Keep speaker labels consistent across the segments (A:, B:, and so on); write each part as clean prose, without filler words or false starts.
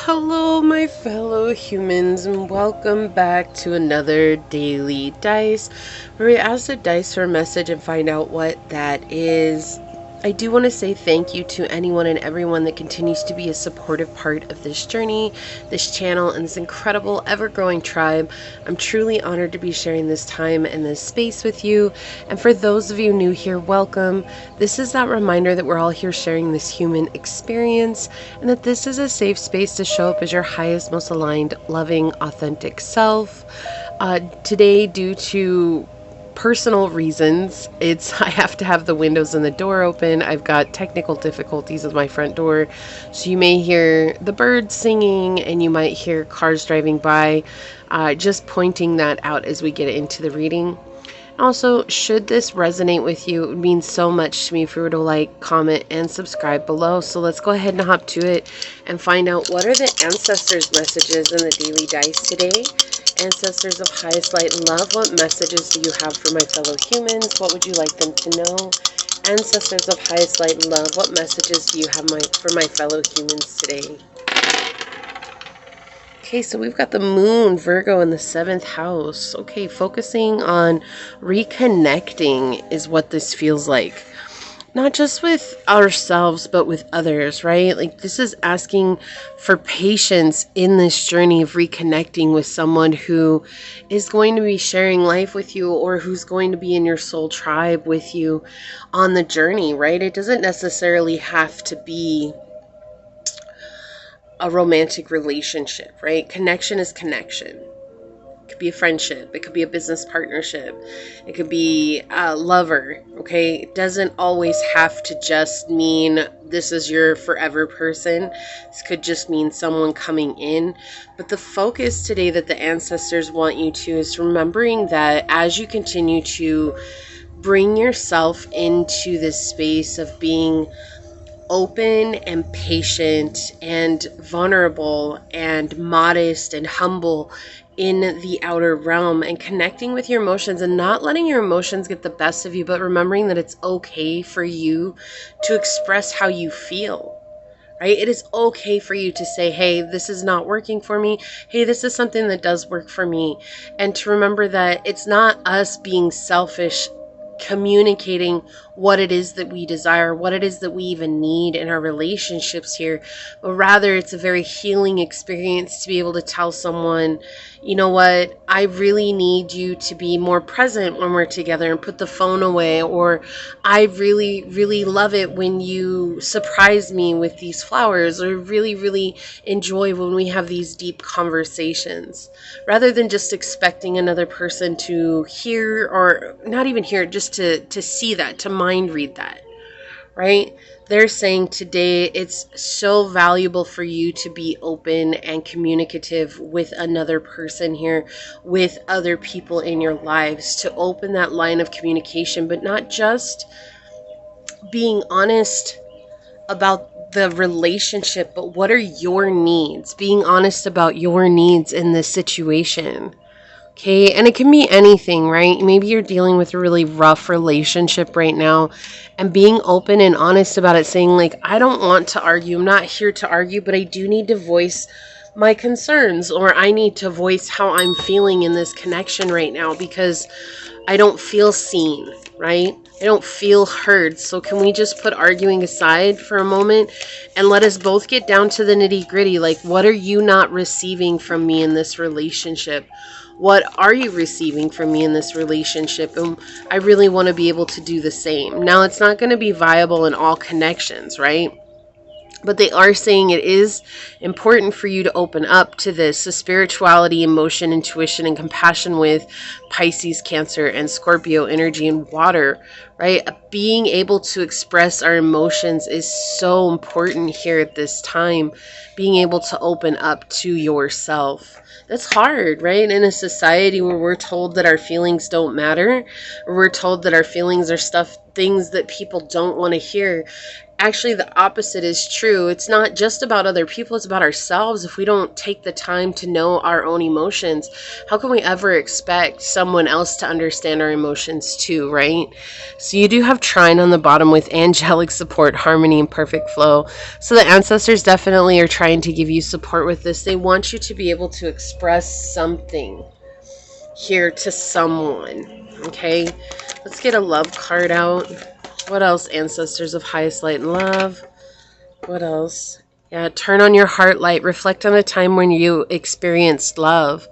A: Hello, my fellow humans, and welcome back to another daily dice where we ask the dice for a message and find out what that is. I do want to say thank you to anyone and everyone that continues to be a supportive part of this journey, this channel, and this incredible ever-growing tribe. I'm truly honored to be sharing this time and this space with you. And for those of you new here, welcome. This is that reminder that we're all here sharing this human experience and that this is a safe space to show up as your highest, most aligned, loving, authentic self. Today, due to personal reasons, I have to have the windows and the door open. I've got technical difficulties with my front door, so you may hear the birds singing and you might hear cars driving by. Just pointing that out as we get into the reading. Also, should this resonate with you, it would mean so much to me if you were to like, comment, and subscribe below. So let's go ahead and hop to it and find out what are the ancestors' messages in the daily dice today. Ancestors of highest light and love, what messages do you have for my fellow humans? What would you like them to know? Ancestors of highest light and love, what messages do you have for my fellow humans today? Okay, so we've got the moon, Virgo, in the 7th house. Okay, focusing on reconnecting is what this feels like. Not just with ourselves, but with others, right? Like, this is asking for patience in this journey of reconnecting with someone who is going to be sharing life with you or who's going to be in your soul tribe with you on the journey, right? It doesn't necessarily have to be a romantic relationship, right? Connection is connection. It could be a friendship. It could be a business partnership. It could be a lover, okay? It doesn't always have to just mean this is your forever person. This could just mean someone coming in. But the focus today that the ancestors want you to is remembering that as you continue to bring yourself into this space of being open and patient and vulnerable and modest and humble in the outer realm and connecting with your emotions and not letting your emotions get the best of you, but remembering that it's okay for you to express how you feel, right? It is okay for you to say, hey, this is not working for me. Hey, this is something that does work for me. And to remember that it's not us being selfish communicating what it is that we desire, what it is that we even need in our relationships here, but rather it's a very healing experience to be able to tell someone, you know what, I really need you to be more present when we're together and put the phone away, or I really, really love it when you surprise me with these flowers, or really, really enjoy when we have these deep conversations, rather than just expecting another person to hear, or not even hear, just to see that, to mind read that, right? They're saying today it's so valuable for you to be open and communicative with another person here, with other people in your lives, to open that line of communication, but not just being honest about the relationship, but what are your needs? Being honest about your needs in this situation. Okay, and it can be anything, right? Maybe you're dealing with a really rough relationship right now, and being open and honest about it, saying like, I don't want to argue. I'm not here to argue, but I do need to voice my concerns, or I need to voice how I'm feeling in this connection right now because I don't feel seen, right? I don't feel heard. So can we just put arguing aside for a moment and let us both get down to the nitty gritty? Like, what are you not receiving from me in this relationship? What are you receiving from me in this relationship? And I really want to be able to do the same. Now, it's not going to be viable in all connections, right? But they are saying it is important for you to open up to this, the spirituality, emotion, intuition, and compassion with Pisces, Cancer, and Scorpio energy and water, right? Being able to express our emotions is so important here at this time. Being able to open up to yourself. That's hard, right? In a society where we're told that our feelings don't matter, or we're told that our feelings are things that people don't want to hear. actually the opposite is true. It's not just about other people, it's about ourselves. If we don't take the time to know our own emotions, how can we ever expect someone else to understand our emotions too, right? So you do have trine on the bottom with angelic support, harmony, and perfect flow. So the ancestors definitely are trying to give you support with this. They want you to be able to express something here to someone. Okay, let's get a love card out. What else, ancestors of highest light and love? What else? Yeah, turn on your heart light. Reflect on a time when you experienced love.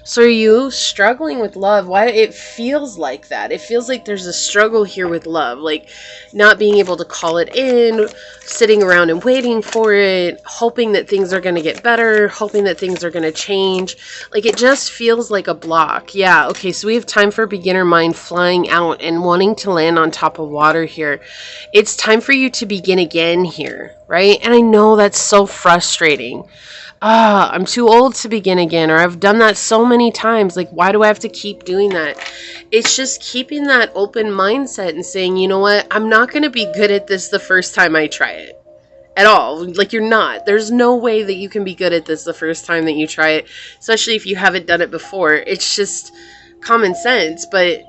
A: So are you struggling with love? Why it feels like that? It feels like there's a struggle here with love, like not being able to call it in, sitting around and waiting for it, hoping that things are going to get better, hoping that things are going to change. Like it just feels like a block. Yeah, okay, so we have time for beginner mind flying out and wanting to land on top of water here. It's time for you to begin again here, right? And I know that's so frustrating. I'm too old to begin again, or I've done that so many times. Like, why do I have to keep doing that? It's just keeping that open mindset and saying, you know what, I'm not going to be good at this the first time I try it at all. Like, you're not. There's no way that you can be good at this the first time that you try it, especially if you haven't done it before. It's just common sense, but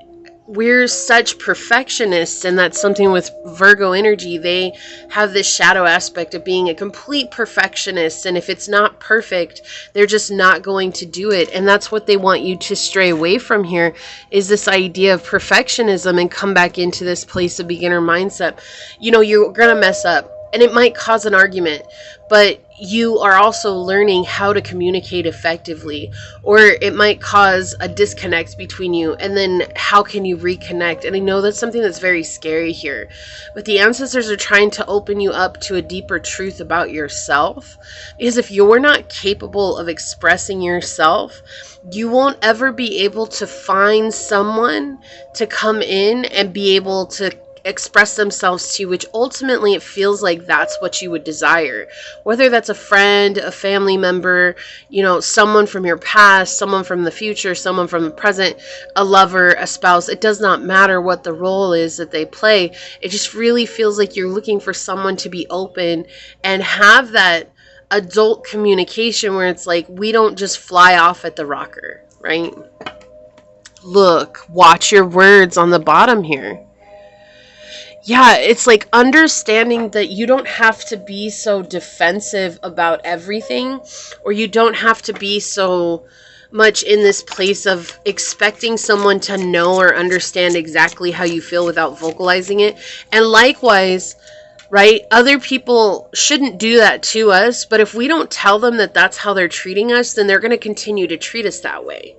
A: we're such perfectionists, and that's something with Virgo energy. They have this shadow aspect of being a complete perfectionist, and if it's not perfect, they're just not going to do it. And that's what they want you to stray away from here, is this idea of perfectionism, and come back into this place of beginner mindset. You know, you're gonna mess up, and it might cause an argument, but you are also learning how to communicate effectively, or it might cause a disconnect between you, and then how can you reconnect? And I know that's something that's very scary here, but the ancestors are trying to open you up to a deeper truth about yourself, because if you're not capable of expressing yourself, you won't ever be able to find someone to come in and be able to express themselves to you, which ultimately it feels like that's what you would desire. Whether that's a friend, a family member, you know, someone from your past, someone from the future, someone from the present, a lover, a spouse, it does not matter what the role is that they play. It just really feels like you're looking for someone to be open and have that adult communication where it's like, we don't just fly off at the rocker, right? Look, watch your words on the bottom here. Yeah, it's like understanding that you don't have to be so defensive about everything, or you don't have to be so much in this place of expecting someone to know or understand exactly how you feel without vocalizing it. And likewise, right, other people shouldn't do that to us, but if we don't tell them that that's how they're treating us, then they're going to continue to treat us that way,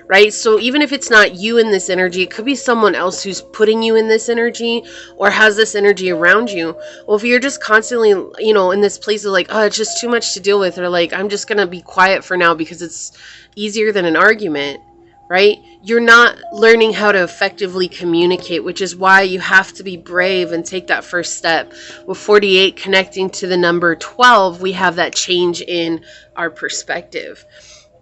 A: right? So even if it's not you in this energy, it could be someone else who's putting you in this energy or has this energy around you. Well, if you're just constantly, you know, in this place of like, oh, it's just too much to deal with, or like, I'm just going to be quiet for now because it's easier than an argument, right? You're not learning how to effectively communicate, which is why you have to be brave and take that first step. With 48 connecting to the number 12, we have that change in our perspective.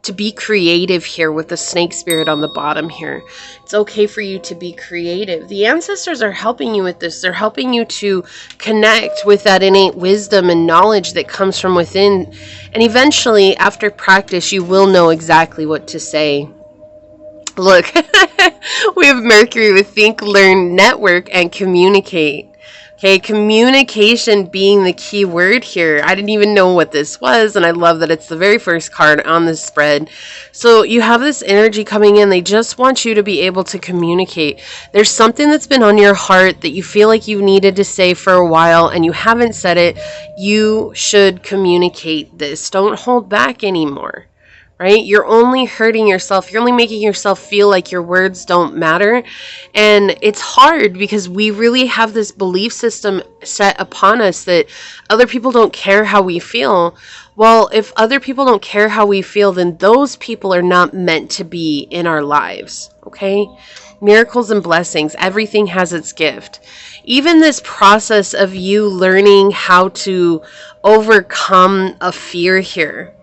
A: To be creative here with the snake spirit on the bottom here. It's okay for you to be creative. The ancestors are helping you with this. They're helping you to connect with that innate wisdom and knowledge that comes from within. And eventually, after practice, you will know exactly what to say. Look, we have Mercury with think, learn, network, and communicate. Okay, communication being the key word here. I didn't even know what this was, and I love that it's the very first card on this spread. So you have this energy coming in. They just want you to be able to communicate. There's something that's been on your heart that you feel like you needed to say for a while, and you haven't said it. You should communicate this. Don't hold back anymore. Right? You're only hurting yourself. You're only making yourself feel like your words don't matter. And it's hard because we really have this belief system set upon us that other people don't care how we feel. Well, if other people don't care how we feel, then those people are not meant to be in our lives. Okay? Miracles and blessings. Everything has its gift. Even this process of you learning how to overcome a fear here.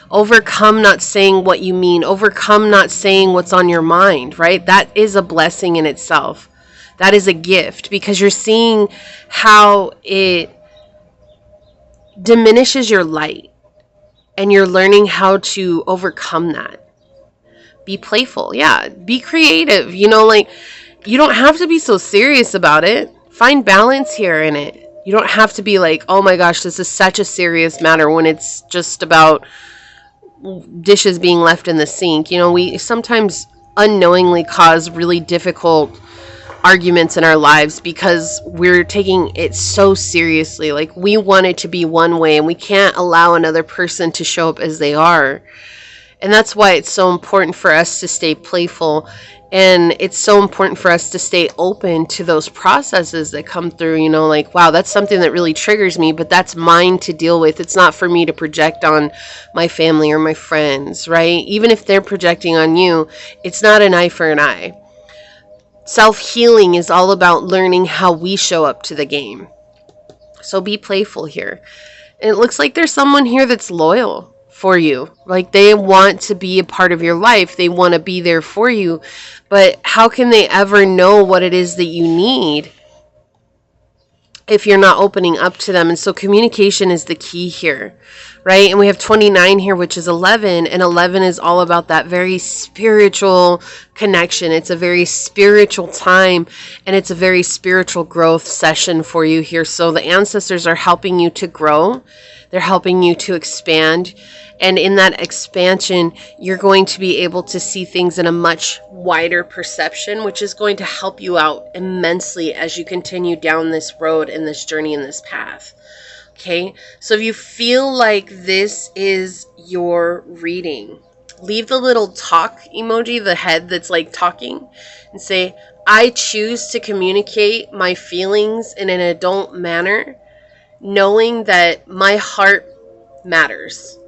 A: Overcome not saying what you mean. Overcome not saying what's on your mind, right? That is a blessing in itself. That is a gift, because you're seeing how it diminishes your light, and you're learning how to overcome that. Be playful. Yeah. Be creative. You know, like, you don't have to be so serious about it. Find balance here in it. You don't have to be like, oh my gosh, this is such a serious matter, when it's just about dishes being left in the sink. You know, we sometimes unknowingly cause really difficult arguments in our lives because we're taking it so seriously. Like, we want it to be one way, and we can't allow another person to show up as they are. And that's why it's so important for us to stay playful, and it's so important for us to stay open to those processes that come through. You know, like, wow, that's something that really triggers me, but that's mine to deal with. It's not for me to project on my family or my friends, right? Even if they're projecting on you, it's not an eye for an eye. Self-healing is all about learning how we show up to the game. So be playful here. And it looks like there's someone here that's loyal for you. Like, they want to be a part of your life. They want to be there for you. But how can they ever know what it is that you need if you're not opening up to them? And so communication is the key here, right? And we have 29 here, which is 11. And 11 is all about that very spiritual connection. It's a very spiritual time, and it's a very spiritual growth session for you here. So the ancestors are helping you to grow. They're helping you to expand. And in that expansion, you're going to be able to see things in a much wider perception, which is going to help you out immensely as you continue down this road and this journey and this path. Okay, so if you feel like this is your reading, leave the little talk emoji, the head that's like talking, and say, I choose to communicate my feelings in an adult manner, knowing that my heart matters.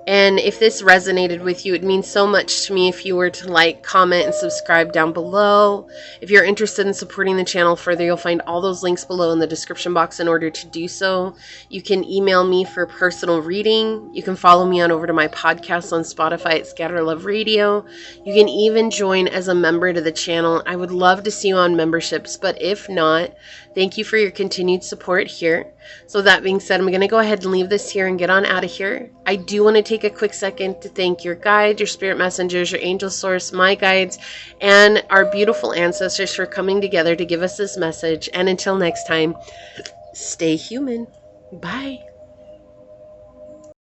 A: And if this resonated with you, it means so much to me if you were to like, comment, and subscribe down below. If you're interested in supporting the channel further, you'll find all those links below in the description box in order to do so. You can email me for personal reading. You can follow me on over to my podcast on Spotify at Scatter Love Radio. You can even join as a member to the channel. I would love to see you on memberships, but if not, thank you for your continued support here. So that being said, I'm going to go ahead and leave this here and get on out of here. I do want to take a quick second to thank your guides, your spirit messengers, your angel source, my guides, and our beautiful ancestors for coming together to give us this message. And until next time, stay human. Bye.